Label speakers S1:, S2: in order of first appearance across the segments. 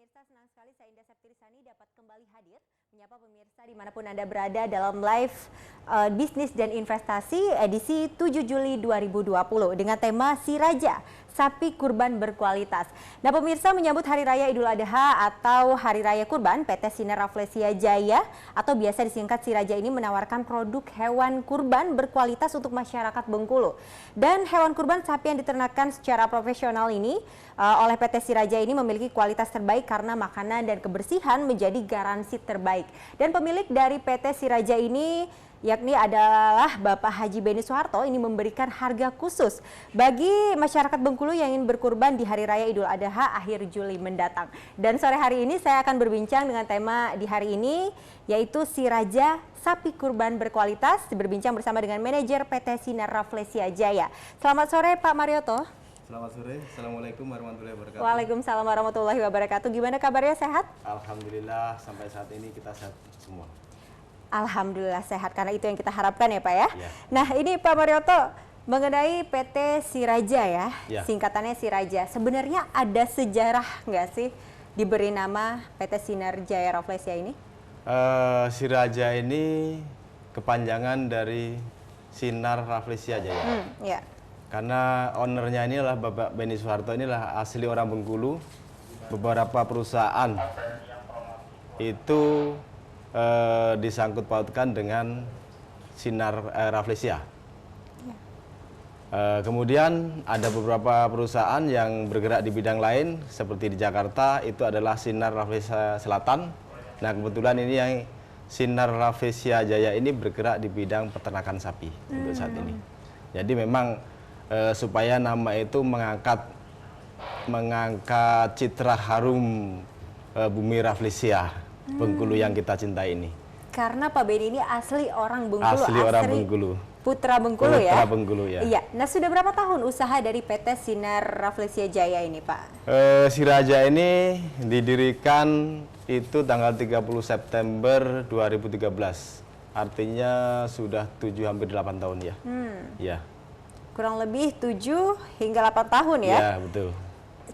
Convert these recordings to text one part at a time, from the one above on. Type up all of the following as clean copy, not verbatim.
S1: pemirsa, senang sekali saya Indah Septirisani dapat kembali hadir menyapa pemirsa dimanapun Anda berada dalam live bisnis dan investasi edisi 7 Juli 2020 dengan tema Si Raja, Sapi Kurban Berkualitas. Nah pemirsa, menyambut Hari Raya Idul Adha atau Hari Raya Kurban, PT Sinar Rafflesia Jaya atau biasa disingkat Si Raja ini menawarkan produk hewan kurban berkualitas untuk masyarakat Bengkulu. Dan hewan kurban sapi yang diternakan secara profesional ini oleh PT Si Raja ini memiliki kualitas terbaik karena makanan dan kebersihan menjadi garansi terbaik. Dan pemilik dari PT Si Raja ini yakni adalah Bapak Haji Beni Soeharto ini memberikan harga khusus bagi masyarakat Bengkulu yang ingin berkurban di Hari Raya Idul Adha akhir Juli mendatang. Dan sore hari ini saya akan berbincang dengan tema di hari ini yaitu Si Raja, Sapi Kurban Berkualitas, berbincang bersama dengan manajer PT Sinar Rafflesia Jaya. Selamat sore Pak Marioto.
S2: Selamat sore, Assalamualaikum warahmatullahi wabarakatuh.
S1: Waalaikumsalam warahmatullahi wabarakatuh. Gimana kabarnya, sehat?
S2: Alhamdulillah sampai saat ini kita sehat semua.
S1: Alhamdulillah sehat, karena itu yang kita harapkan ya Pak ya.
S2: Ya.
S1: Nah ini Pak Marioto, mengenai PT Si Raja ya, singkatannya Si Raja. Sebenarnya ada sejarah nggak sih diberi nama PT Sinar Jaya Rafflesia ini?
S2: Si Raja ini kepanjangan dari Sinar Rafflesia Jaya.
S1: Ya.
S2: Karena ownernya ini adalah Bapak Beni Soeharto, inilah asli orang Bengkulu. Beberapa perusahaan itu disangkut pautkan dengan Sinar Rafflesia. Kemudian ada beberapa perusahaan yang bergerak di bidang lain, seperti di Jakarta itu adalah Sinar Rafflesia Selatan. Nah kebetulan ini yang Sinar Rafflesia Jaya ini bergerak di bidang peternakan sapi untuk saat ini. Jadi memang supaya nama itu mengangkat citra harum bumi Rafflesia Bengkulu yang kita cintai ini.
S1: Karena Pak Beni ini asli orang Bengkulu,
S2: asli orang Bengkulu.
S1: Putra Bengkulu ya?
S2: Putra Bengkulu ya.
S1: Iya. Nah sudah berapa tahun usaha dari PT Sinar Rafflesia Jaya ini Pak?
S2: Si Raja ini didirikan itu tanggal 30 September 2013. Artinya sudah hampir 8 tahun ya. Ya.
S1: Kurang lebih 7 hingga 8 tahun ya?
S2: Ya betul.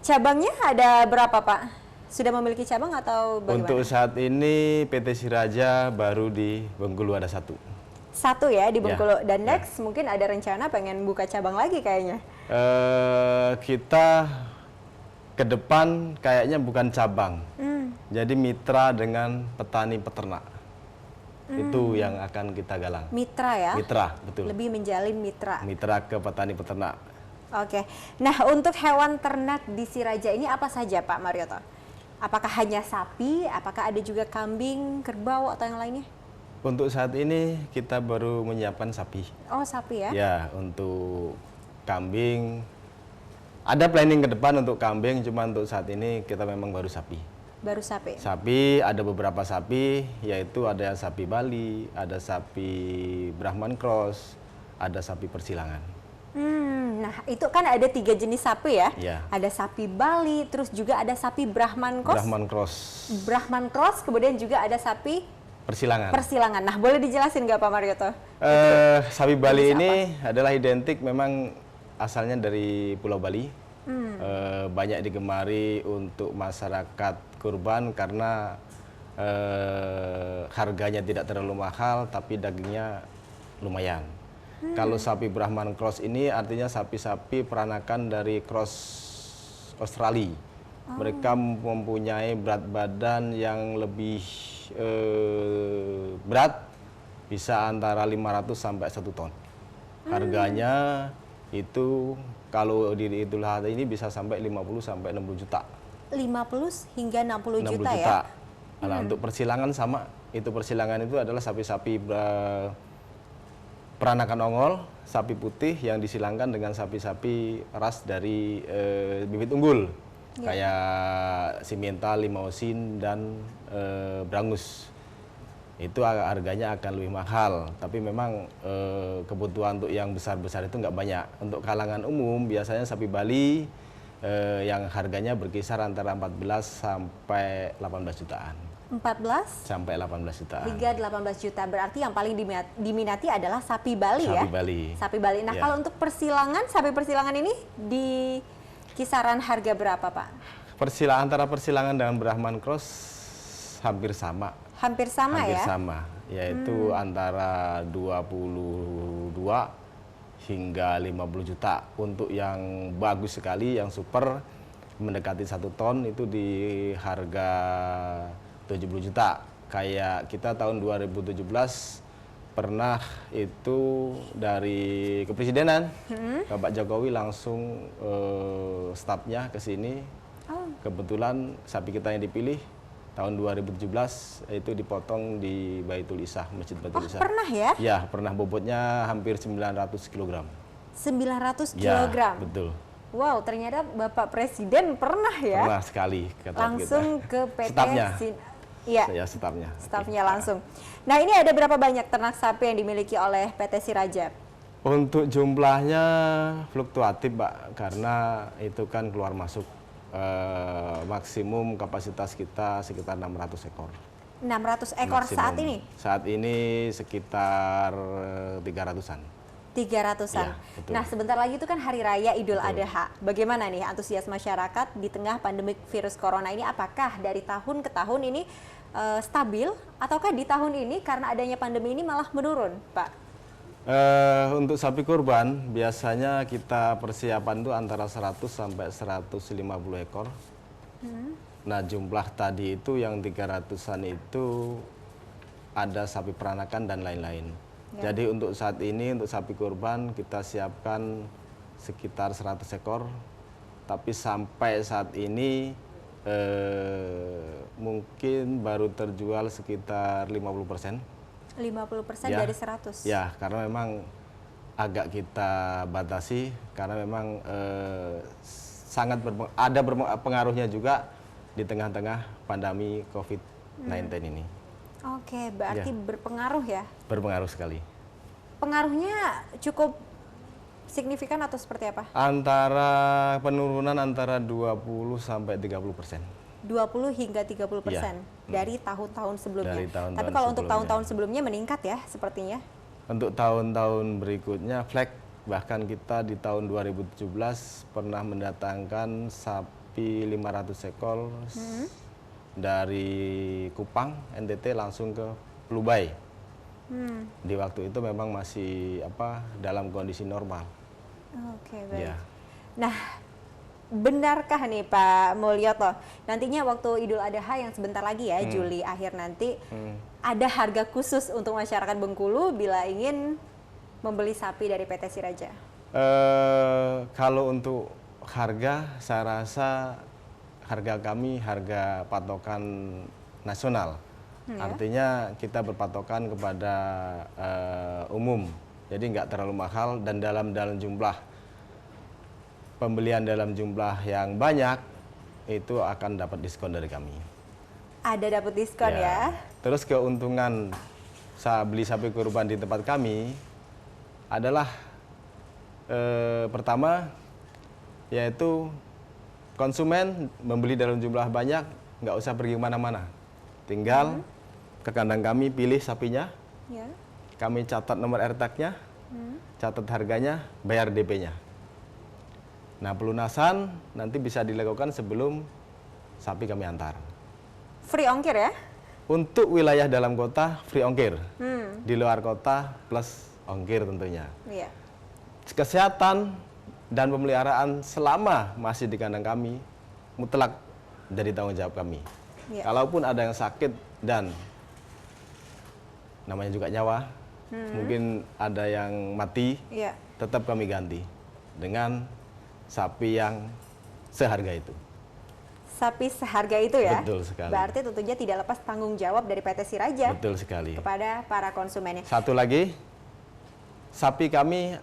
S1: Cabangnya ada berapa Pak? Sudah memiliki cabang atau bagaimana?
S2: Untuk saat ini PT Si Raja baru di Bengkulu ada satu.
S1: Satu ya di Bengkulu. Dan next mungkin ada rencana pengen buka cabang lagi kayaknya.
S2: Kita ke depan kayaknya bukan cabang. Jadi mitra dengan petani peternak. Itu yang akan kita galang.
S1: Mitra ya?
S2: Mitra, betul.
S1: Lebih menjalin mitra.
S2: Mitra ke petani peternak.
S1: Oke. Nah untuk hewan ternak di Si Raja ini apa saja Pak Marioto? Apakah hanya sapi, apakah ada juga kambing, kerbau, atau yang lainnya?
S2: Untuk saat ini kita baru menyiapkan sapi.
S1: Oh sapi ya?
S2: Ya, untuk kambing. Ada planning ke depan untuk kambing, cuma untuk saat ini kita memang baru sapi. Baru sapi? Sapi, ada beberapa sapi, yaitu ada sapi Bali, ada sapi Brahman Cross, ada sapi persilangan.
S1: Nah itu kan ada 3 jenis sapi ya?
S2: Ya.
S1: Ada sapi Bali, terus juga ada sapi Brahman Cross.
S2: Brahman Cross.
S1: Brahman Cross, kemudian juga ada sapi
S2: persilangan.
S1: Persilangan. Nah boleh dijelasin nggak Pak Marioto?
S2: Sapi Bali ini adalah identik, memang asalnya dari Pulau Bali. Banyak digemari untuk masyarakat kurban karena harganya tidak terlalu mahal, tapi dagingnya lumayan. Kalau sapi Brahman Cross ini artinya sapi-sapi peranakan dari cross Australia. Mereka mempunyai berat badan yang lebih berat, bisa antara 500 sampai 1 ton. Harganya itu kalau di Idul Adha ini bisa sampai 50 sampai 60 juta. 50
S1: hingga 60 juta ya?
S2: Nah, untuk persilangan sama, itu persilangan itu adalah sapi-sapi peranakan ongol, sapi putih yang disilangkan dengan sapi-sapi ras dari bibit unggul. Kayak Simmental, Limousin, dan Brangus. Itu harganya akan lebih mahal, tapi memang kebutuhan untuk yang besar-besar itu nggak banyak. Untuk kalangan umum biasanya sapi Bali yang harganya berkisar antara 14 sampai 18 jutaan.
S1: 14
S2: sampai 18 jutaan.
S1: Hingga 18 juta. Berarti yang paling diminati adalah sapi Bali ya?
S2: Sapi Bali.
S1: Sapi Bali. Nah, kalau untuk persilangan, sapi persilangan ini di kisaran harga berapa, Pak?
S2: Antara persilangan dengan Brahman Cross hampir sama.
S1: Hampir sama
S2: Hampir
S1: ya?
S2: sama, yaitu antara 22 hingga 50 juta. Untuk yang bagus sekali, yang super mendekati 1 ton itu di harga 70 juta. Kayak kita tahun 2017 pernah itu dari kepresidenan, Bapak Jokowi langsung stafnya ke sini. Kebetulan sapi kita yang dipilih tahun 2017 itu dipotong di Baitul Isah, Masjid Baitul Isah.
S1: Pernah ya?
S2: Ya, pernah, bobotnya hampir 900 kg.
S1: 900
S2: Ya,
S1: kilogram.
S2: betul.
S1: Wow, ternyata Bapak Presiden pernah ya?
S2: Pernah sekali kata
S1: Langsung
S2: kita.
S1: ke PT
S2: Stafnya.
S1: Iya.
S2: Saya stafnya.
S1: Stafnya langsung. Nah, ini ada berapa banyak ternak sapi yang dimiliki oleh PT Siraja?
S2: Untuk jumlahnya fluktuatif, Pak, karena itu kan keluar masuk. Maksimum kapasitas kita sekitar 600 ekor.
S1: 600 ekor
S2: Maksimum.
S1: saat ini?
S2: Saat ini sekitar 300-an.
S1: 300-an.
S2: Ya, betul.
S1: Nah, sebentar lagi itu kan Hari Raya Idul
S2: Betul.
S1: Adha. Bagaimana nih antusias masyarakat di tengah pandemik virus corona ini? Apakah dari tahun ke tahun ini stabil, ataukah di tahun ini karena adanya pandemi ini malah menurun, Pak?
S2: Untuk sapi kurban biasanya kita persiapan itu antara 100 sampai 150 ekor. Nah, jumlah tadi itu yang 300-an itu ada sapi peranakan dan lain-lain.
S1: Ya.
S2: Jadi untuk saat ini untuk sapi kurban kita siapkan sekitar 100 ekor. Tapi sampai saat ini mungkin baru terjual sekitar 50%.
S1: 50%
S2: Ya.
S1: dari 100?
S2: Ya, karena memang agak kita batasi, karena memang sangat ada pengaruhnya juga di tengah-tengah pandemi COVID-19 ini.
S1: Oke, berarti
S2: Ya.
S1: berpengaruh ya?
S2: Berpengaruh sekali.
S1: Pengaruhnya cukup signifikan atau seperti apa?
S2: Antara penurunan antara 20 sampai 30%.
S1: 20 hingga 30%
S2: Ya.
S1: dari tahun-tahun sebelumnya.
S2: Dari tahun-tahun
S1: Tapi kalau untuk
S2: sebelumnya.
S1: tahun-tahun sebelumnya meningkat ya sepertinya?
S2: Untuk tahun-tahun berikutnya flag, bahkan kita di tahun 2017 pernah mendatangkan sapi 500 ekor dari Kupang, NTT langsung ke Lubai. Di waktu itu memang masih dalam kondisi normal.
S1: Oke, baik.
S2: Ya.
S1: Nah, benarkah nih Pak Mulyoto, nantinya waktu Idul Adha yang sebentar lagi ya, Juli akhir nanti, ada harga khusus untuk masyarakat Bengkulu bila ingin membeli sapi dari PT Siraja?
S2: Kalau untuk harga, saya rasa harga kami harga patokan nasional. Artinya kita berpatokan kepada umum, jadi nggak terlalu mahal, dan dalam jumlah pembelian dalam jumlah yang banyak itu akan dapat diskon dari kami.
S1: Ada dapat diskon ya?
S2: Terus keuntungan beli sapi kurban di tempat kami adalah pertama yaitu konsumen membeli dalam jumlah banyak, nggak usah pergi kemana-mana, tinggal ke kandang kami, pilih sapinya,
S1: Ya.
S2: kami catat nomor RTAG-nya, catat harganya, bayar DP-nya. Nah, pelunasan nanti bisa dilakukan sebelum sapi kami antar.
S1: Free ongkir ya?
S2: Untuk wilayah dalam kota free ongkir, di luar kota plus ongkir tentunya.
S1: Iya.
S2: Kesehatan dan pemeliharaan selama masih di kandang kami mutlak dari tanggung jawab kami.
S1: Iya.
S2: Kalaupun ada yang sakit dan namanya juga nyawa, mungkin ada yang mati,
S1: Iya.
S2: tetap kami ganti dengan sapi yang seharga itu.
S1: Sapi seharga itu ya?
S2: Betul sekali.
S1: Berarti tentunya tidak lepas tanggung jawab dari PT Siraja
S2: Betul sekali.
S1: kepada para konsumennya.
S2: Satu lagi, sapi kami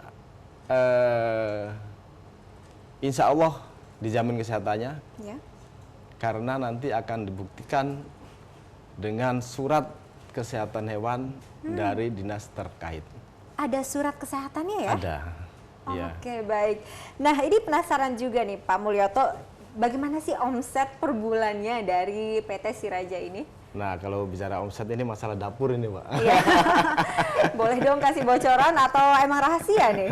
S2: insya Allah dijamin kesehatannya,
S1: Ya.
S2: karena nanti akan dibuktikan dengan surat kesehatan hewan dari dinas terkait.
S1: Ada surat kesehatannya ya?
S2: Ada. Iya.
S1: Oke, baik. Nah, ini penasaran juga nih Pak Mulyoto, bagaimana sih omset per bulannya dari PT Siraja ini?
S2: Nah, kalau bicara omset ini masalah dapur ini, Pak.
S1: Iya. Boleh dong kasih bocoran atau emang rahasia nih?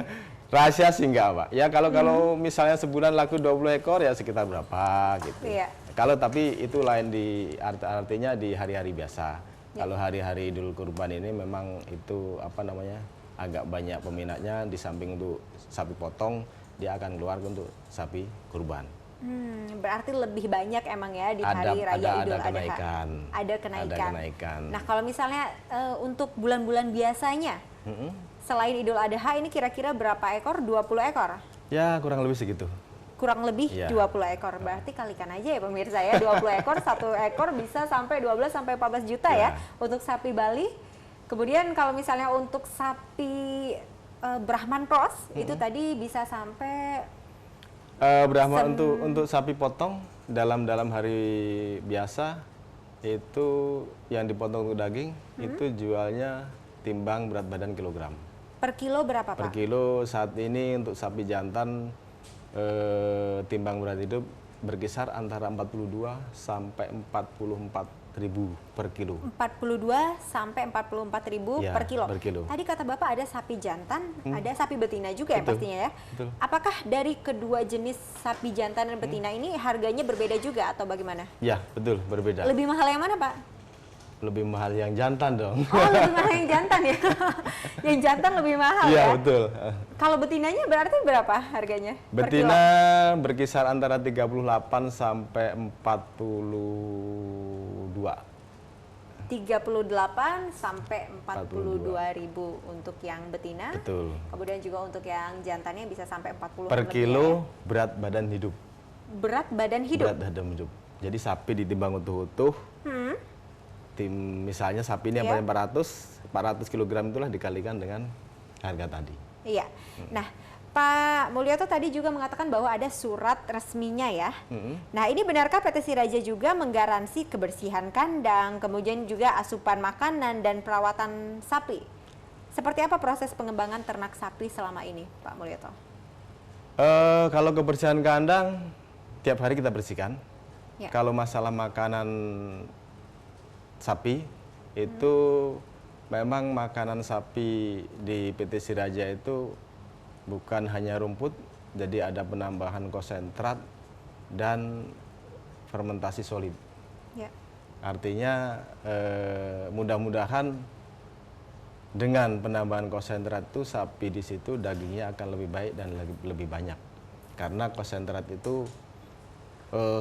S2: Rahasia sih enggak, Pak. Ya kalau misalnya sebulan laku 20 ekor ya sekitar berapa gitu.
S1: Iya.
S2: Kalau tapi itu lain di artinya di hari-hari biasa.
S1: Ya.
S2: Kalau hari-hari Idul Kurban ini memang itu apa namanya? Agak banyak peminatnya, di samping untuk sapi potong, dia akan keluar untuk sapi kurban.
S1: Berarti lebih banyak emang ya di hari Raya Idul Adha.
S2: Kenaikan.
S1: Ada kenaikan.
S2: Ada kenaikan.
S1: Nah, kalau misalnya untuk bulan-bulan biasanya, selain Idul Adha ini kira-kira berapa ekor? 20 ekor?
S2: Ya, kurang lebih segitu.
S1: Kurang lebih
S2: Ya.
S1: 20 ekor. Berarti kalikan aja ya pemirsa ya, 20 ekor, satu ekor bisa sampai 12 sampai 14 juta ya untuk sapi Bali. Kemudian kalau misalnya untuk sapi Brahman Cross itu tadi bisa sampai
S2: Brahma untuk sapi potong dalam hari biasa itu yang dipotong untuk daging itu jualnya timbang berat badan kilogram.
S1: per kilo berapa, Pak?
S2: Per kilo saat ini untuk sapi jantan timbang berat hidup berkisar antara 42 sampai 44 ribu per kilo.
S1: 42 sampai 44 ribu
S2: Ya,
S1: per kilo.
S2: per kilo.
S1: Tadi kata Bapak ada sapi jantan, ada sapi betina juga ya
S2: Betul,
S1: pastinya ya.
S2: betul.
S1: Apakah dari kedua jenis sapi jantan dan betina ini harganya berbeda juga atau bagaimana?
S2: Ya, betul, berbeda.
S1: Lebih mahal yang mana, Pak?
S2: Lebih mahal yang jantan dong.
S1: Oh, lebih mahal yang jantan ya. Yang jantan lebih mahal
S2: Iya,
S1: ya.
S2: betul.
S1: Kalau betinanya berarti berapa harganya? per kilo?
S2: Betina berkisar antara 38 sampai 42.
S1: 38 sampai 42 ribu untuk yang betina.
S2: Betul.
S1: Kemudian juga untuk yang jantannya bisa sampai 40
S2: Per
S1: lebih
S2: kilo berat badan hidup.
S1: ya. Berat badan hidup.
S2: Berat badan hidup. Jadi sapi ditimbang utuh-utuh. Misalnya sapi ini yang
S1: Iya.
S2: paling 400 kg itulah dikalikan dengan harga tadi.
S1: Iya. Nah, Pak Mulyoto tadi juga mengatakan bahwa ada surat resminya ya. Nah, ini benarkah PT Siraja juga menggaransi kebersihan kandang, kemudian juga asupan makanan dan perawatan sapi? Seperti apa proses pengembangan ternak sapi selama ini, Pak Mulyoto?
S2: Kalau kebersihan kandang tiap hari kita bersihkan.
S1: Ya.
S2: Kalau masalah makanan sapi itu memang makanan sapi di PT Siraja itu bukan hanya rumput, jadi ada penambahan konsentrat dan fermentasi solid.
S1: Ya.
S2: Artinya mudah-mudahan dengan penambahan konsentrat itu sapi di situ dagingnya akan lebih baik dan lebih banyak. Karena konsentrat itu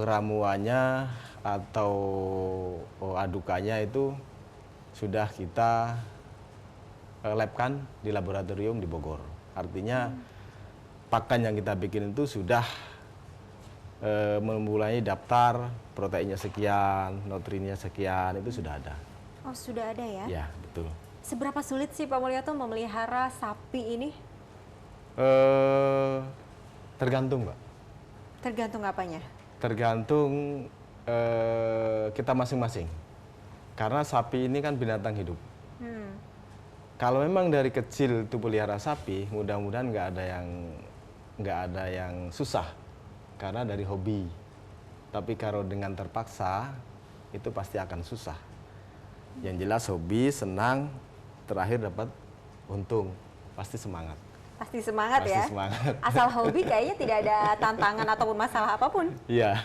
S2: ramuannya atau adukannya itu sudah kita labkan di laboratorium di Bogor. Artinya pakan yang kita bikin itu sudah memulai daftar proteinnya sekian, nutriennya sekian, itu sudah ada.
S1: Oh, sudah ada ya?
S2: Ya, betul.
S1: Seberapa sulit sih Pak Mulyoto memelihara sapi ini?
S2: Tergantung, Mbak.
S1: Tergantung apanya?
S2: Tergantung kita masing-masing. Karena sapi ini kan binatang hidup. Kalau memang dari kecil itu pelihara sapi, mudah-mudahan nggak ada yang susah, karena dari hobi. Tapi kalau dengan terpaksa, itu pasti akan susah. Yang jelas hobi, senang, terakhir dapat untung, pasti semangat.
S1: Pasti semangat
S2: Pasti
S1: ya?
S2: semangat.
S1: Asal hobi kayaknya tidak ada tantangan ataupun masalah apapun.
S2: Iya.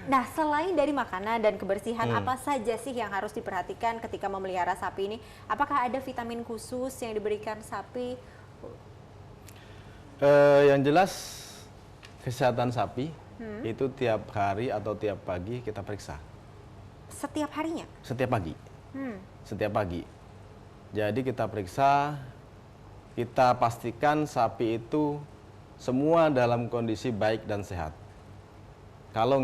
S1: Nah, selain dari makanan dan kebersihan, apa saja sih yang harus diperhatikan ketika memelihara sapi ini? Apakah ada vitamin khusus yang diberikan sapi?
S2: Yang jelas kesehatan sapi itu tiap hari atau tiap pagi kita periksa.
S1: Setiap harinya?
S2: Setiap pagi. Setiap pagi. Jadi kita periksa, kita pastikan sapi itu semua dalam kondisi baik dan sehat. Kalau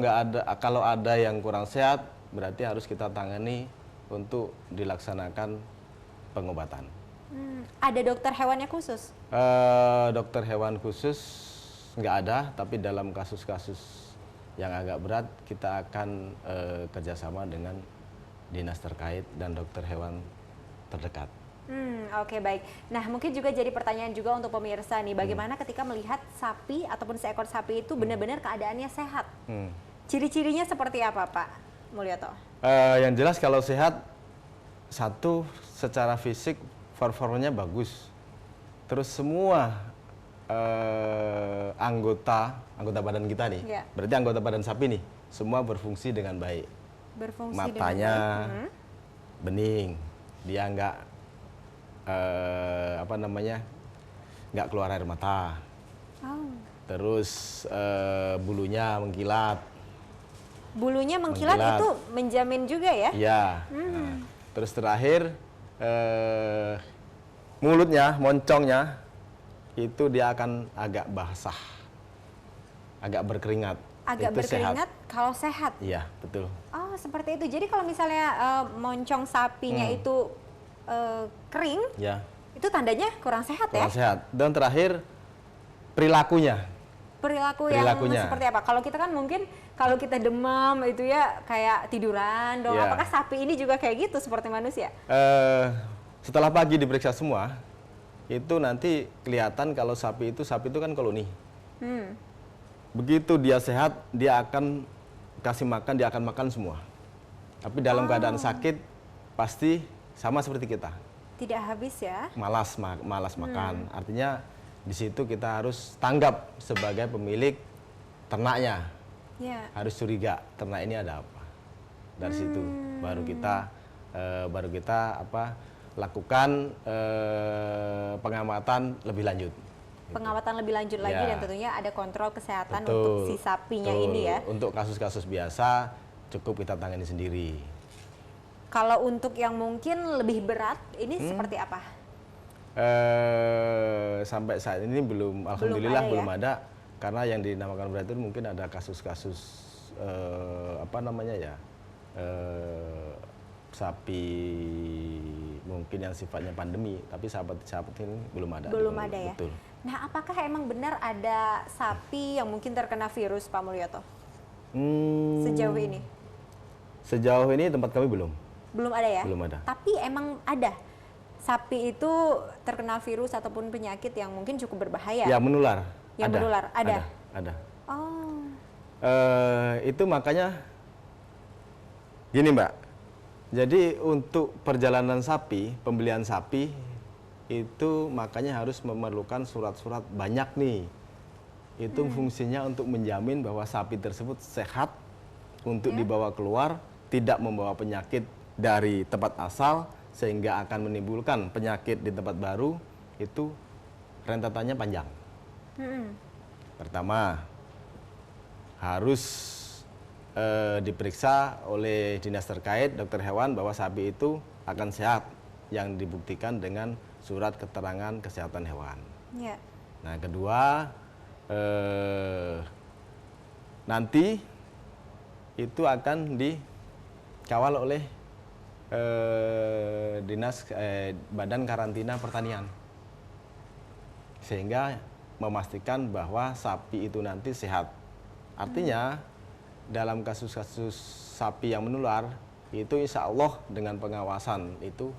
S2: ada yang kurang sehat, berarti harus kita tangani untuk dilaksanakan pengobatan.
S1: Ada dokter hewannya khusus?
S2: Dokter hewan khusus nggak ada, tapi dalam kasus-kasus yang agak berat kita akan kerjasama dengan dinas terkait dan dokter hewan terdekat.
S1: Oke, baik. Nah, mungkin juga jadi pertanyaan juga untuk pemirsa nih, bagaimana ketika melihat sapi ataupun seekor sapi itu benar-benar keadaannya sehat? Ciri-cirinya seperti apa, Pak Mulyoto?
S2: Yang jelas kalau sehat, satu secara fisik performanya bagus. Terus semua anggota badan kita nih.
S1: Ya.
S2: Berarti anggota badan sapi nih, semua berfungsi dengan baik.
S1: Berfungsi
S2: Matanya
S1: dengan baik.
S2: bening, dia nggak nggak keluar air mata.
S1: Oh.
S2: Terus bulunya mengkilat.
S1: Bulunya mengkilat itu menjamin juga ya?
S2: Iya. Nah, terus terakhir mulutnya, moncongnya itu dia akan agak basah, agak berkeringat.
S1: Agak
S2: itu
S1: berkeringat
S2: sehat.
S1: kalau sehat.
S2: Iya, betul.
S1: Oh, seperti itu. Jadi kalau misalnya moncong sapinya itu kering,
S2: Ya.
S1: itu tandanya kurang sehat ya?
S2: Kurang sehat. Dan terakhir perilakunya.
S1: Perilakunya yang seperti apa? Kalau kita kan mungkin kalau kita demam itu ya kayak tiduran dong.
S2: Ya.
S1: Apakah sapi ini juga kayak gitu seperti manusia?
S2: Setelah pagi diperiksa semua, itu nanti kelihatan kalau sapi itu kan koloni. Begitu dia sehat, dia akan kasih makan, dia akan makan semua. Tapi dalam keadaan sakit, pasti sama seperti kita.
S1: Tidak habis ya?
S2: Malas makan. Artinya di situ kita harus tanggap sebagai pemilik ternaknya.
S1: Ya.
S2: Harus curiga ternak ini ada apa. Dari situ baru kita lakukan pengamatan lebih lanjut.
S1: Pengamatan lebih lanjut lagi
S2: Ya.
S1: dan tentunya ada kontrol kesehatan
S2: Betul,
S1: untuk si sapinya
S2: betul.
S1: ini ya.
S2: Untuk kasus-kasus biasa cukup kita tangani sendiri.
S1: Kalau untuk yang mungkin lebih berat, ini seperti apa?
S2: Sampai saat ini alhamdulillah belum
S1: ya?
S2: ada, karena yang dinamakan berat itu mungkin ada kasus-kasus sapi mungkin yang sifatnya pandemi, tapi sahabat ini belum ada.
S1: Belum ada ya?
S2: Betul.
S1: Nah, apakah emang benar ada sapi yang mungkin terkena virus, Pak Mulyoto? Sejauh ini?
S2: Sejauh ini tempat kami belum.
S1: Belum ada ya?
S2: Belum ada.
S1: Tapi emang ada sapi itu terkena virus ataupun penyakit yang mungkin cukup berbahaya?
S2: Ya, menular.
S1: Yang menular? Ada?
S2: Ada.
S1: Oh.
S2: Itu makanya gini Mbak, jadi untuk perjalanan sapi, pembelian sapi itu makanya harus memerlukan surat-surat banyak nih. Itu fungsinya untuk menjamin bahwa sapi tersebut sehat untuk dibawa keluar, tidak membawa penyakit dari tempat asal sehingga akan menimbulkan penyakit di tempat baru. Itu rentetannya panjang. Pertama, harus diperiksa oleh dinas terkait, dokter hewan, bahwa sapi itu akan sehat, yang dibuktikan dengan surat keterangan kesehatan hewan.
S1: Ya.
S2: Nah, kedua, nanti itu akan dikawal oleh dinas Badan Karantina Pertanian, sehingga memastikan bahwa sapi itu nanti sehat. Artinya dalam kasus-kasus sapi yang menular itu insya Allah dengan pengawasan itu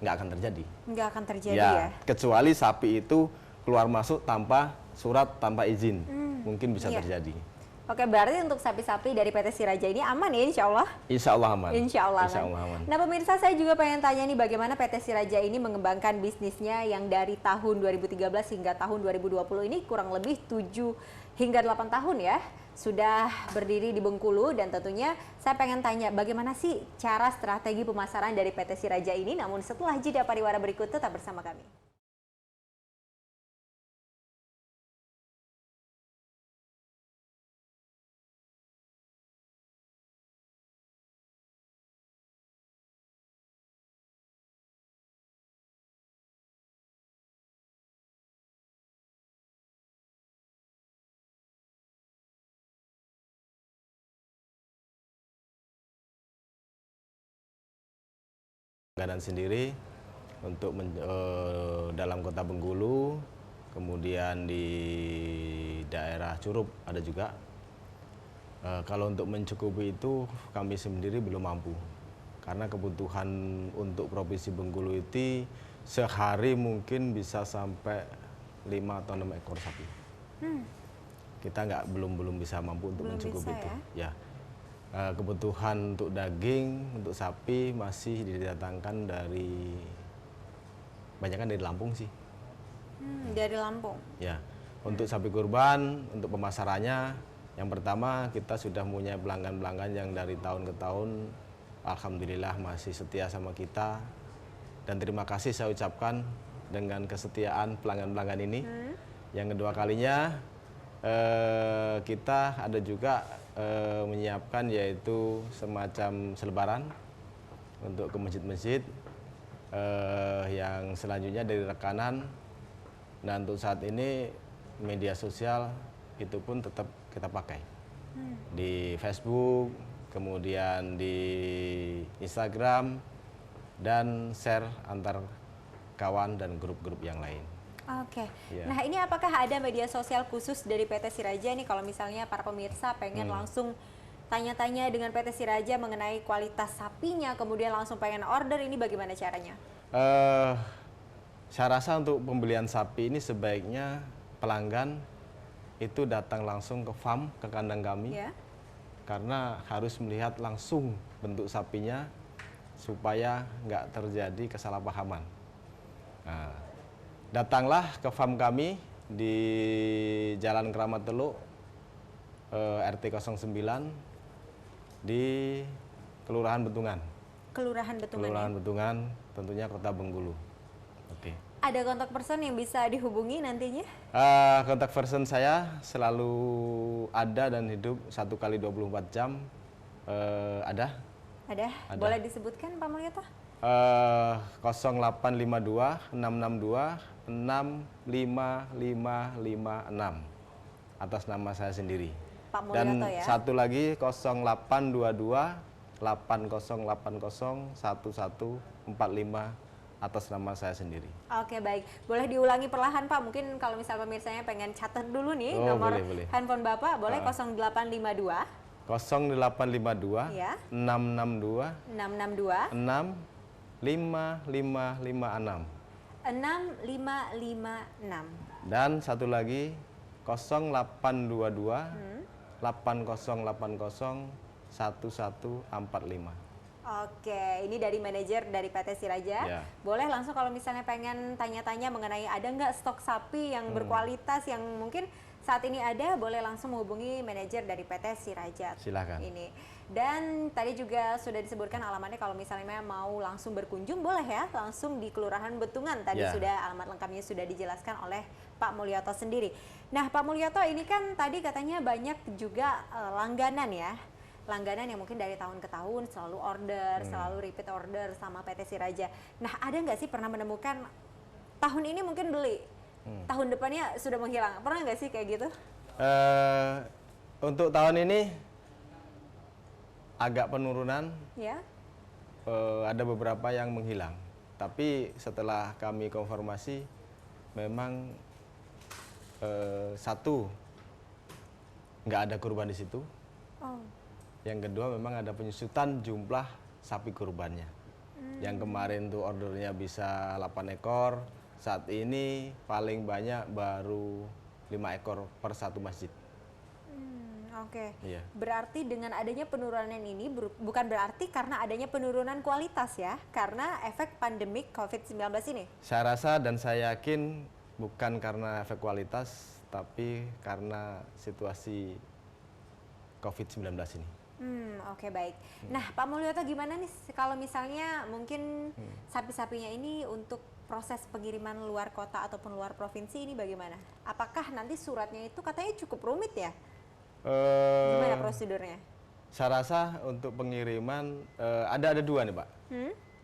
S2: nggak akan terjadi.
S1: Nggak akan terjadi ya?
S2: Kecuali sapi itu keluar masuk tanpa surat, tanpa izin, mungkin bisa terjadi.
S1: Oke, berarti untuk sapi-sapi dari PT Siraja ini aman ya insya Allah?
S2: Insya Allah aman.
S1: Insya Allah aman.
S2: Insya Allah aman.
S1: Nah pemirsa, saya juga pengen tanya nih bagaimana PT Siraja ini mengembangkan bisnisnya yang dari tahun 2013 hingga tahun 2020 ini kurang lebih 7 hingga 8 tahun ya. Sudah berdiri di Bengkulu, dan tentunya saya pengen tanya bagaimana sih cara strategi pemasaran dari PT Siraja ini. Namun setelah jeda pariwara berikut, tetap bersama kami.
S2: Langganan sendiri untuk dalam kota Bengkulu, kemudian di daerah Curup ada juga. Kalau untuk mencukupi itu kami sendiri belum mampu, karena kebutuhan untuk Provinsi Bengkulu itu sehari mungkin bisa sampai 5 atau 6 ekor sapi. Kita belum bisa mampu untuk mencukupi itu. Ya. Kebutuhan untuk daging, untuk sapi masih didatangkan banyak dari Lampung sih.
S1: Dari Lampung?
S2: Ya, Untuk sapi kurban, untuk pemasarannya, yang pertama kita sudah punya pelanggan-pelanggan yang dari tahun ke tahun, alhamdulillah masih setia sama kita. Dan terima kasih saya ucapkan dengan kesetiaan pelanggan-pelanggan ini. Yang kedua kalinya, kita ada juga menyiapkan yaitu semacam selebaran untuk ke masjid-masjid. Yang selanjutnya dari rekanan. Nah untuk saat ini media sosial itu pun tetap kita pakai di Facebook, kemudian di Instagram, dan share antar kawan dan grup-grup yang lain.
S1: Oke.
S2: Ya.
S1: Nah ini apakah ada media sosial khusus dari PT Siraja nih kalau misalnya para pemirsa pengen langsung tanya-tanya dengan PT Siraja mengenai kualitas sapinya, kemudian langsung pengen order, ini bagaimana caranya?
S2: Saya rasa untuk pembelian sapi ini sebaiknya pelanggan itu datang langsung ke farm, ke kandang kami,
S1: Ya.
S2: karena harus melihat langsung bentuk sapinya supaya nggak terjadi kesalahpahaman. Nah, datanglah ke farm kami di Jalan Keramat Teluk, RT 09 di Kelurahan Betungan.
S1: Kelurahan Betungan.
S2: Kelurahan
S1: Ya?
S2: Betungan, tentunya Kota Bengkulu. Oke.
S1: Ada kontak person yang bisa dihubungi nantinya?
S2: Kontak person saya selalu ada dan hidup 1 kali 24 jam. Ada.
S1: Ada. Boleh disebutkan Pak Mulyoto?
S2: 0852 662 65556 atas nama saya sendiri.
S1: Pak
S2: Dan
S1: Mulyoto ya.
S2: satu lagi 0822 8080 1145 atas nama saya sendiri.
S1: Oke baik, boleh diulangi perlahan Pak, mungkin kalau misal pemirsanya pengen catat dulu nih nomor
S2: boleh.
S1: handphone Bapak, boleh 0852
S2: 0852
S1: ya.
S2: 662
S1: 662
S2: 65556
S1: 6556.
S2: dan satu lagi 0822 8080 1145.
S1: Oke, ini dari manajer dari PT Siraja.
S2: Ya.
S1: Boleh langsung kalau misalnya pengen tanya-tanya mengenai ada nggak stok sapi yang berkualitas yang mungkin saat ini ada, boleh langsung menghubungi manajer dari PT Siraja.
S2: Silakan.
S1: Ini. Dan tadi juga sudah disebutkan alamatnya kalau misalnya mau langsung berkunjung boleh ya, langsung di Kelurahan Betungan. Tadi
S2: Ya.
S1: sudah alamat lengkapnya sudah dijelaskan oleh Pak Mulyoto sendiri. Nah, Pak Mulyoto ini kan tadi katanya banyak juga langganan ya. Langganan yang mungkin dari tahun ke tahun selalu order, selalu repeat order sama PT Siraja. Nah, ada nggak sih pernah menemukan tahun ini mungkin beli, tahun depannya sudah menghilang? Pernah nggak sih kayak gitu?
S2: Untuk tahun ini agak penurunan,
S1: Ya.
S2: ada beberapa yang menghilang. Tapi setelah kami konfirmasi, memang satu nggak ada kurban di situ.
S1: Oh.
S2: Yang kedua memang ada penyusutan jumlah sapi kurbannya. Yang kemarin tuh ordernya bisa 8 ekor, saat ini paling banyak baru 5 ekor per satu masjid.
S1: Oke.
S2: Iya.
S1: Berarti dengan adanya penurunan ini bukan berarti karena adanya penurunan kualitas ya, karena efek pandemik COVID-19 ini.
S2: Saya rasa dan saya yakin bukan karena efek kualitas, tapi karena situasi COVID-19 ini.
S1: Oke baik. Nah Pak Mulyoto gimana nih kalau misalnya mungkin sapi-sapinya ini untuk proses pengiriman luar kota ataupun luar provinsi ini bagaimana? Apakah nanti suratnya itu katanya cukup rumit ya? Gimana prosedurnya?
S2: Saya rasa untuk pengiriman ada dua nih Pak.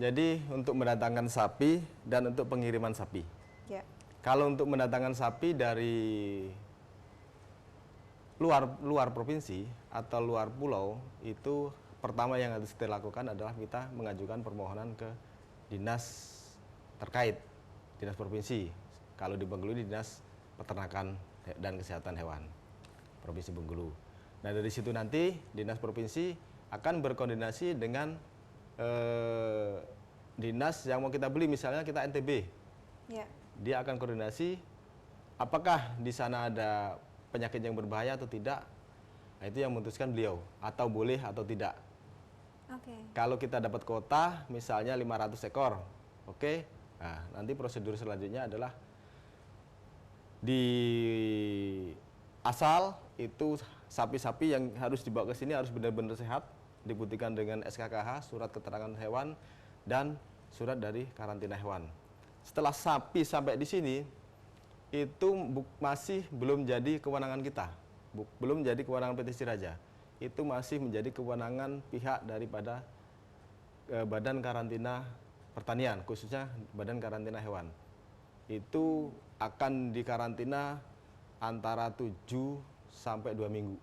S2: Jadi untuk mendatangkan sapi dan untuk pengiriman sapi.
S1: Ya.
S2: Kalau untuk mendatangkan sapi dari luar provinsi atau luar pulau, itu pertama yang harus kita lakukan adalah kita mengajukan permohonan ke dinas terkait, dinas provinsi. Kalau di Bengkulu di dinas peternakan dan kesehatan hewan provinsi Bengkulu. Nah dari situ nanti dinas provinsi akan berkoordinasi dengan dinas yang mau kita beli, misalnya kita NTB.
S1: Ya.
S2: Dia akan koordinasi apakah di sana ada penyakit yang berbahaya atau tidak. Nah, itu yang memutuskan beliau, atau boleh atau tidak.
S1: Oke.
S2: Kalau kita dapat kuota misalnya 500 ekor, oke. Nah, nanti prosedur selanjutnya adalah di asal itu sapi-sapi yang harus dibawa ke sini harus benar-benar sehat, dibuktikan dengan SKKH, surat keterangan hewan, dan surat dari karantina hewan. Setelah sapi sampai di sini, itu masih belum jadi kewenangan kita, belum jadi kewenangan PT Siraja. Itu masih menjadi kewenangan pihak daripada Badan Karantina Pertanian, khususnya Badan Karantina Hewan. Itu akan dikarantina antara 7 sampai 2 minggu.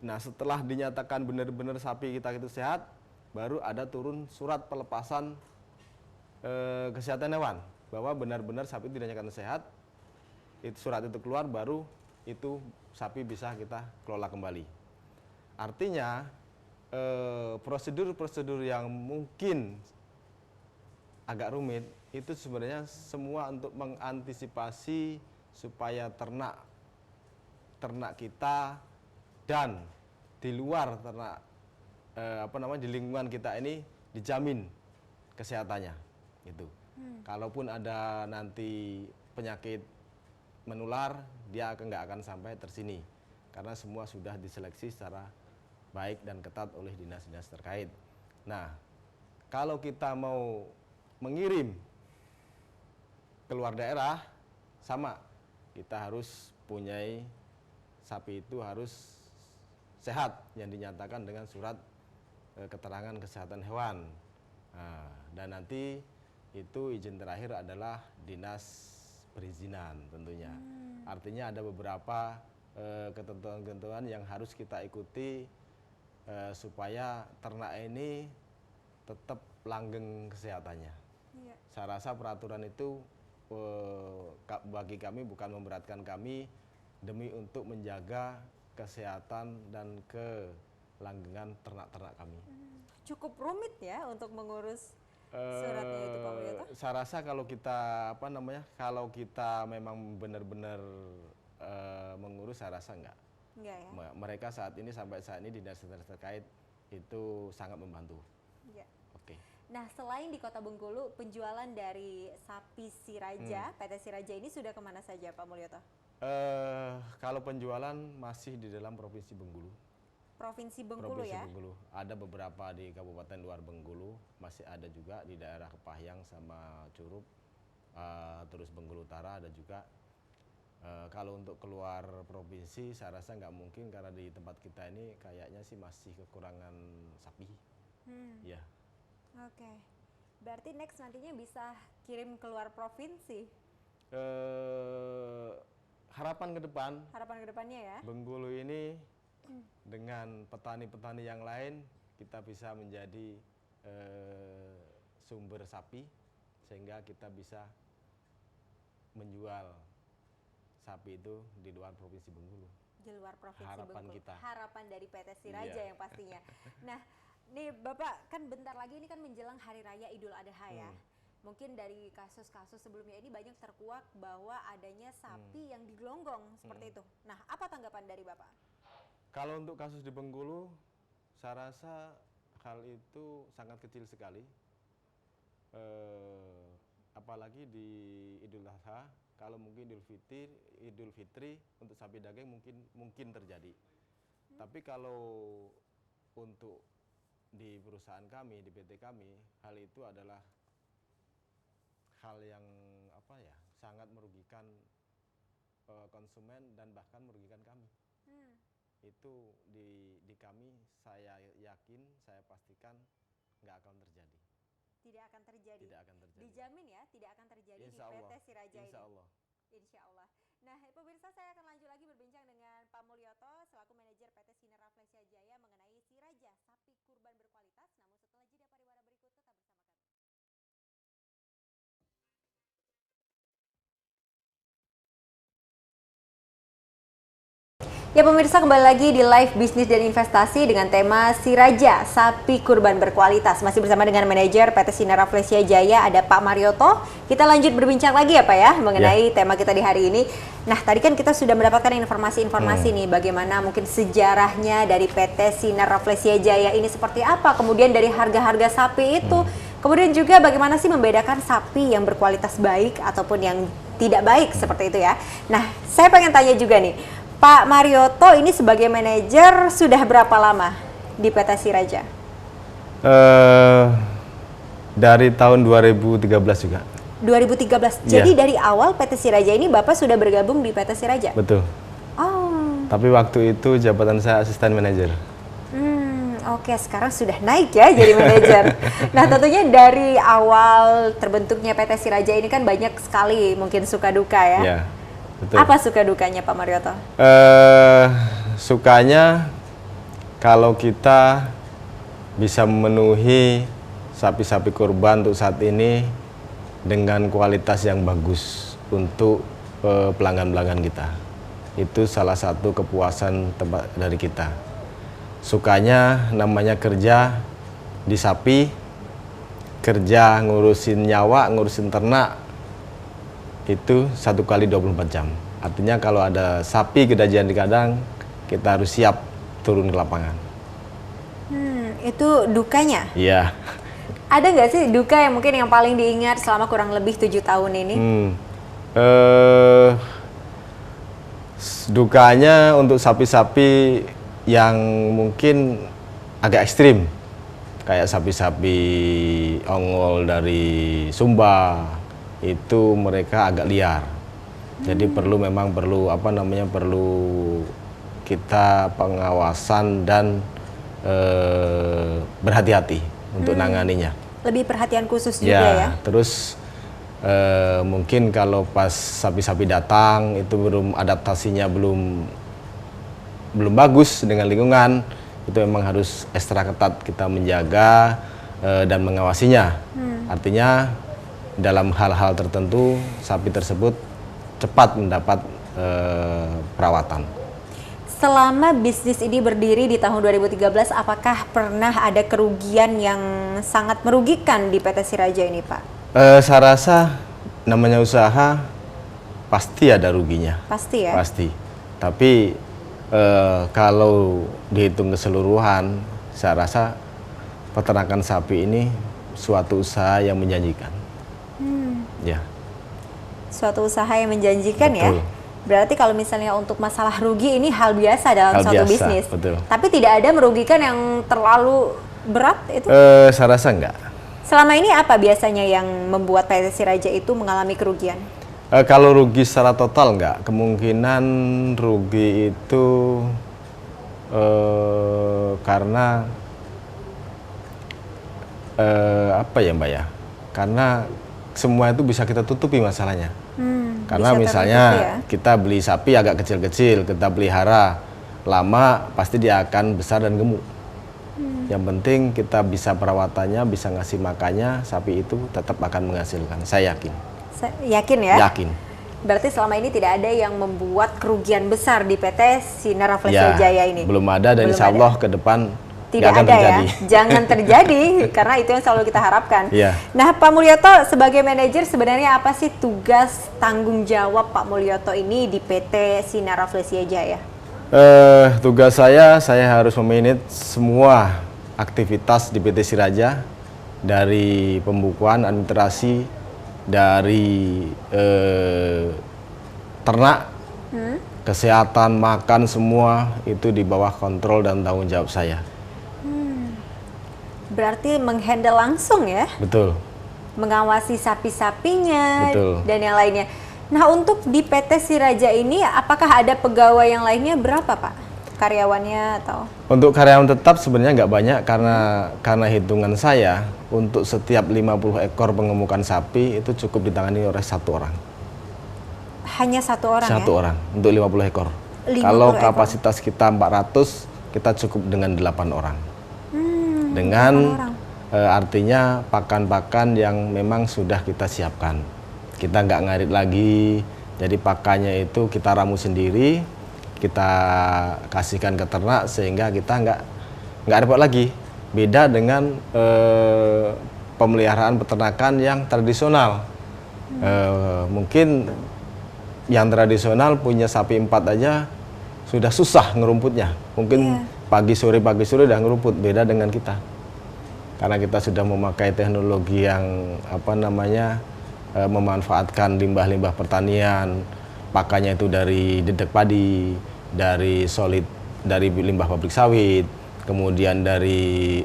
S2: Nah, setelah dinyatakan benar-benar sapi kita itu sehat, baru ada turun surat pelepasan kesehatan hewan bahwa benar-benar sapi itu dinyatakan sehat. Itu surat itu keluar, baru itu sapi bisa kita kelola kembali. Artinya prosedur-prosedur yang mungkin agak rumit itu sebenarnya semua untuk mengantisipasi supaya ternak kita dan di luar ternak di lingkungan kita ini dijamin kesehatannya gitu. Kalaupun ada nanti penyakit menular, dia nggak akan sampai tersini karena semua sudah diseleksi secara baik dan ketat oleh dinas-dinas terkait. Nah, kalau kita mau mengirim keluar daerah, sama, kita harus punyai sapi itu harus sehat yang dinyatakan dengan surat keterangan kesehatan hewan. Nah, dan nanti itu izin terakhir adalah dinas perizinan tentunya. Artinya ada beberapa ketentuan-ketentuan yang harus kita ikuti supaya ternak ini tetap langgeng kesehatannya. Iya. Saya rasa peraturan itu bagi kami bukan memberatkan kami demi untuk menjaga kesehatan dan kelanggengan ternak-ternak kami.
S1: Cukup rumit ya untuk mengurus suratnya itu, Pak Mulyoto?
S2: Saya rasa kalau kita kalau kita memang benar-benar mengurus, saya rasa enggak. Enggak ya? Mereka sampai saat ini dinas-dinas terkait itu sangat membantu. Iya. Oke.
S1: Nah, selain di Kota Bengkulu, penjualan dari sapi Siraja, PT Siraja ini sudah kemana saja, Pak Mulyoto?
S2: Kalau penjualan masih di dalam Provinsi Bengkulu.
S1: Provinsi Bengkulu ya?
S2: Provinsi Bengkulu. Ada beberapa di Kabupaten luar Bengkulu, masih ada juga di daerah Kepahyang sama Curup, terus Bengkulu Utara ada juga. Kalau untuk keluar provinsi, saya rasa nggak mungkin karena di tempat kita ini kayaknya sih masih kekurangan sapi. Ya.
S1: Oke. Berarti next nantinya bisa kirim keluar provinsi?
S2: Harapan ke depan.
S1: Harapan ke depannya ya?
S2: Bengkulu ini dengan petani-petani yang lain kita bisa menjadi sumber sapi sehingga kita bisa menjual sapi itu di luar Provinsi Bengkulu.
S1: Di luar Provinsi
S2: Harapan
S1: Bengkulu.
S2: Kita.
S1: Harapan dari PT Siraja yang pastinya. Nah, nih Bapak kan bentar lagi ini kan menjelang Hari Raya Idul Adha ya. Mungkin dari kasus-kasus sebelumnya ini banyak terkuak bahwa adanya sapi yang digelonggong seperti itu. Nah, apa tanggapan dari Bapak?
S2: Kalau untuk kasus di Bengkulu, saya rasa hal itu sangat kecil sekali. Apalagi di Idul Adha, kalau mungkin Idul Fitri untuk sapi daging mungkin terjadi. Tapi kalau untuk di perusahaan kami, di PT kami, hal itu adalah hal yang sangat merugikan konsumen dan bahkan merugikan kami. Itu di kami, saya yakin, saya pastikan nggak akan terjadi.
S1: Tidak akan terjadi.
S2: Tidak akan terjadi.
S1: Dijamin ya, tidak akan terjadi
S2: Insya
S1: di
S2: Allah.
S1: PT Siraja ini.
S2: Insya Allah.
S1: Insya Allah. Nah, pemirsa, saya akan lanjut lagi berbincang dengan Pak Mulyoto selaku manajer PT Sinar Rafflesia Jaya mengenai Siraja, sapi kurban berkualitas. Namun setelah jeda pariwara berikut, tetap bersama kami. Ya pemirsa, kembali lagi di Live Bisnis dan Investasi dengan tema Siraja, sapi kurban berkualitas. Masih bersama dengan manajer PT Sinar Rafflesia Jaya, ada Pak Marioto. Kita lanjut berbincang lagi ya Pak ya, mengenai tema kita di hari ini. Nah, tadi kan kita sudah mendapatkan informasi-informasi nih, bagaimana mungkin sejarahnya dari PT Sinar Rafflesia Jaya ini seperti apa, kemudian dari harga-harga sapi itu, kemudian juga bagaimana sih membedakan sapi yang berkualitas baik ataupun yang tidak baik seperti itu ya. Nah, saya pengen tanya juga nih, Pak Marioto ini sebagai manajer sudah berapa lama di PT Siraja?
S2: Dari tahun 2013 juga.
S1: 2013.
S2: Iya.
S1: Jadi dari awal PT Siraja ini Bapak sudah bergabung di PT Siraja?
S2: Betul.
S1: Oh.
S2: Tapi waktu itu jabatan saya asisten manajer.
S1: Oke, sekarang sudah naik ya jadi manajer. Nah, tentunya dari awal terbentuknya PT Siraja ini kan banyak sekali mungkin suka duka ya.
S2: Iya, betul.
S1: Apa suka dukanya Pak Marioto?
S2: Sukanya kalau kita bisa memenuhi sapi-sapi kurban untuk saat ini dengan kualitas yang bagus untuk pelanggan-pelanggan kita. Itu salah satu kepuasan tempat dari kita. Sukanya namanya kerja di sapi, kerja ngurusin nyawa, ngurusin ternak, itu 1 kali 24 jam. Artinya kalau ada sapi kedajian di kandang, kita harus siap turun ke lapangan.
S1: Itu dukanya?
S2: Iya.
S1: Ada nggak sih duka yang mungkin yang paling diingat selama kurang lebih 7 tahun ini?
S2: Dukanya untuk sapi-sapi yang mungkin agak ekstrim, kayak sapi-sapi ongol dari Sumba, itu mereka agak liar. Jadi memang perlu kita pengawasan dan berhati-hati untuk nanganinya.
S1: Lebih perhatian khusus juga ya?
S2: Terus mungkin kalau pas sapi-sapi datang itu adaptasinya belum bagus dengan lingkungan, itu memang harus ekstra ketat kita menjaga dan mengawasinya. Artinya dalam hal-hal tertentu sapi tersebut cepat mendapat perawatan.
S1: Selama bisnis ini berdiri di tahun 2013, apakah pernah ada kerugian yang sangat merugikan di PT Siraja ini, Pak?
S2: Saya rasa namanya usaha pasti ada ruginya.
S1: Pasti ya?
S2: Pasti. Tapi kalau dihitung keseluruhan, saya rasa peternakan sapi ini suatu usaha yang menjanjikan. Ya.
S1: Suatu usaha yang menjanjikan.
S2: Betul.
S1: Ya? Berarti kalau misalnya untuk masalah rugi ini hal biasa dalam suatu bisnis.
S2: Betul.
S1: Tapi tidak ada merugikan yang terlalu berat itu?
S2: Saya rasa enggak.
S1: Selama ini apa biasanya yang membuat PT Siraja itu mengalami kerugian?
S2: Kalau rugi secara total enggak, kemungkinan rugi itu karena apa ya Mbak ya? Karena semua itu bisa kita tutupi masalahnya. Karena misalnya kita beli sapi agak kecil-kecil, kita pelihara lama pasti dia akan besar dan gemuk. Yang penting kita bisa perawatannya, bisa ngasih makannya, sapi itu tetap akan menghasilkan. Saya yakin.
S1: Yakin ya?
S2: Yakin.
S1: Berarti selama ini tidak ada yang membuat kerugian besar di PT Sinar Rafflesia Jaya ini?
S2: Belum ada, dan insya Allah ke depan
S1: tidak
S2: akan
S1: ada
S2: terjadi.
S1: Ya? Jangan terjadi, karena itu yang selalu kita harapkan.
S2: Ya.
S1: Nah, Pak Mulyoto sebagai manajer sebenarnya apa sih tugas tanggung jawab Pak Mulyoto ini di PT Sinar Rafflesia Jaya?
S2: Tugas saya harus memanage semua aktivitas di PT Siraja, dari pembukuan, administrasi, dari ternak, kesehatan, makan, semua itu di bawah kontrol dan tanggung jawab saya.
S1: Berarti menghandle langsung ya?
S2: Betul.
S1: Mengawasi sapi-sapinya.
S2: Betul.
S1: Dan yang lainnya. Nah, untuk di PT Siraja ini apakah ada pegawai yang lainnya berapa, Pak? Karyawannya atau? Untuk
S2: karyawan tetap sebenarnya nggak banyak, karena hitungan saya untuk setiap 50 ekor pengemukan sapi itu cukup ditangani oleh 1 orang.
S1: Hanya 1 orang ya?
S2: 1 orang untuk 50 ekor.
S1: 50
S2: Kalau
S1: ekor.
S2: kapasitas kita 400, kita cukup dengan 8 orang. Dengan
S1: 8 orang.
S2: Artinya pakan-pakan yang memang sudah kita siapkan. Kita nggak ngarit lagi, jadi pakannya itu kita ramu sendiri, kita kasihkan ke ternak sehingga kita nggak repot lagi. Beda dengan pemeliharaan peternakan yang tradisional. Mungkin yang tradisional punya sapi 4 aja sudah susah ngerumputnya. Mungkin pagi sore udah ngerumput. Beda dengan kita, karena kita sudah memakai teknologi yang memanfaatkan limbah-limbah pertanian, pakannya itu dari dedek padi, dari solid, dari limbah pabrik sawit, kemudian dari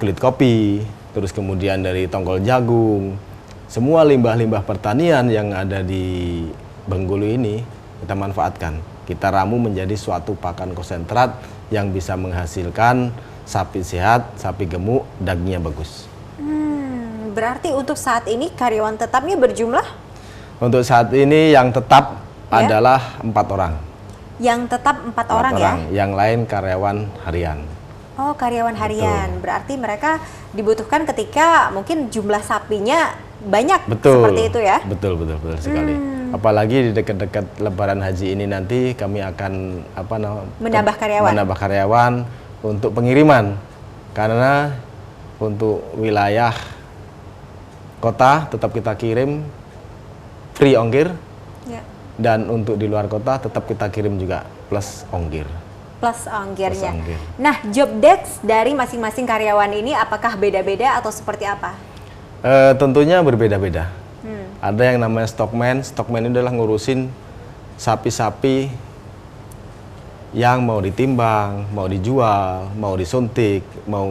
S2: kulit kopi, terus kemudian dari tongkol jagung. Semua limbah-limbah pertanian yang ada di Bengkulu ini kita manfaatkan. Kita ramu menjadi suatu pakan konsentrat yang bisa menghasilkan sapi sehat, sapi gemuk, dagingnya bagus.
S1: Berarti untuk saat ini karyawan tetapnya berjumlah?
S2: Untuk saat ini yang tetap adalah 4 orang.
S1: Yang tetap 4 orang ya?
S2: Yang lain karyawan harian.
S1: Oh, karyawan harian. Berarti mereka dibutuhkan ketika mungkin jumlah sapinya banyak, seperti itu ya?
S2: Betul sekali. Apalagi di dekat-dekat Lebaran Haji ini nanti kami akan menambah karyawan untuk pengiriman. Karena untuk wilayah kota tetap kita kirim free ongkir, dan untuk di luar kota tetap kita kirim juga plus ongkir.
S1: Plus ongkirnya. Nah, job desk dari masing-masing karyawan ini apakah beda-beda atau seperti apa?
S2: Tentunya berbeda-beda. Ada yang namanya stockman. Stockman itu adalah ngurusin sapi-sapi yang mau ditimbang, mau dijual, mau disuntik, mau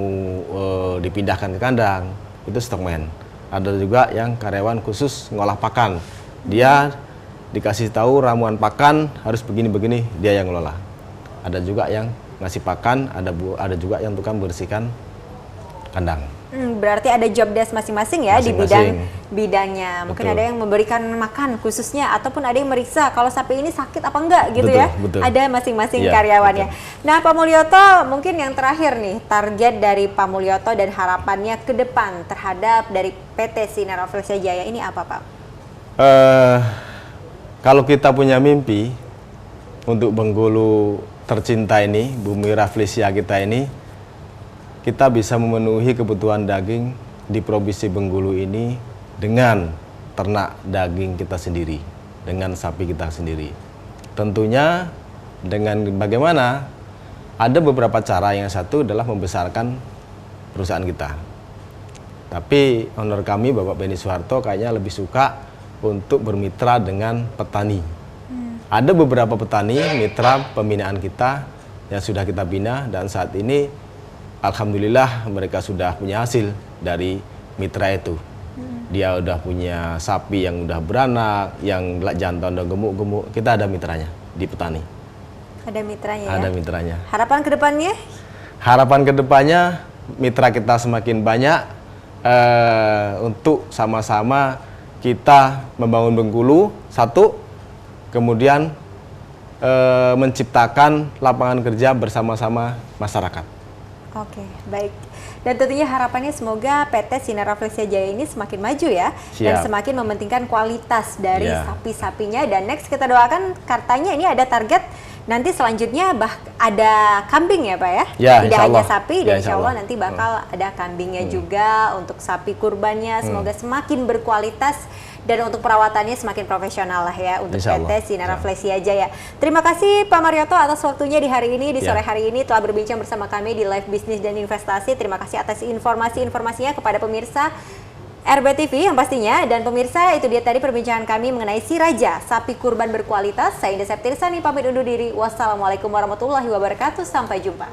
S2: dipindahkan ke kandang. Itu stockman. Ada juga yang karyawan khusus ngolah pakan. Dia dikasih tahu ramuan pakan harus begini-begini, dia yang ngelola. Ada juga yang ngasih pakan, ada juga yang tukang bersihkan kandang.
S1: Berarti ada job desk masing-masing ya di bidangnya. Mungkin ada yang memberikan makan khususnya, ataupun ada yang meriksa kalau sapi ini sakit apa enggak gitu ya. Ada masing-masing karyawannya. Nah, Pak Mulyoto, mungkin yang terakhir nih, target dari Pak Mulyoto dan harapannya ke depan terhadap dari PT Sinar Rafflesia Jaya ini apa, Pak?
S2: Kalau kita punya mimpi untuk Bengkulu tercinta ini, bumi Rafflesia kita ini, kita bisa memenuhi kebutuhan daging di Provinsi Bengkulu ini dengan ternak daging kita sendiri, dengan sapi kita sendiri. Tentunya dengan bagaimana? Ada beberapa cara. Yang satu adalah membesarkan perusahaan kita. Tapi owner kami, Bapak Benny Soeharto, kayaknya lebih suka untuk bermitra dengan petani. Ada beberapa petani mitra pembinaan kita yang sudah kita bina, dan saat ini alhamdulillah mereka sudah punya hasil dari mitra itu. Dia udah punya sapi yang udah beranak, yang jantan udah gemuk-gemuk. Kita ada mitranya di petani.
S1: Ada mitranya ya?
S2: Ada mitranya.
S1: Harapan ke depannya? Harapan
S2: ke depannya mitra kita semakin banyak, untuk sama-sama kita membangun Bengkulu, satu, kemudian menciptakan lapangan kerja bersama-sama masyarakat.
S1: Oke, baik. Dan tentunya harapannya semoga PT Sinar Rafflesia Jaya ini semakin maju ya. Siap. Dan semakin mementingkan kualitas dari sapi-sapinya. Dan next kita doakan, katanya ini ada target nanti selanjutnya ada kambing ya Pak ya? Tidak hanya sapi, dan insya Allah nanti bakal ada kambingnya juga untuk sapi kurbannya. Semoga semakin berkualitas dan untuk perawatannya semakin profesional lah ya untuk PT Sinar Rafflesia Jaya. Terima kasih Pak Mulyoto atas waktunya di hari ini, di sore hari ini telah berbincang bersama kami di Live Bisnis dan Investasi. Terima kasih atas informasi-informasinya kepada pemirsa RBTV yang pastinya. Dan pemirsa, itu dia tadi perbincangan kami mengenai Si Raja, sapi kurban berkualitas. Saya Indah Septirsani pamit undur diri. Wassalamualaikum warahmatullahi wabarakatuh. Sampai jumpa.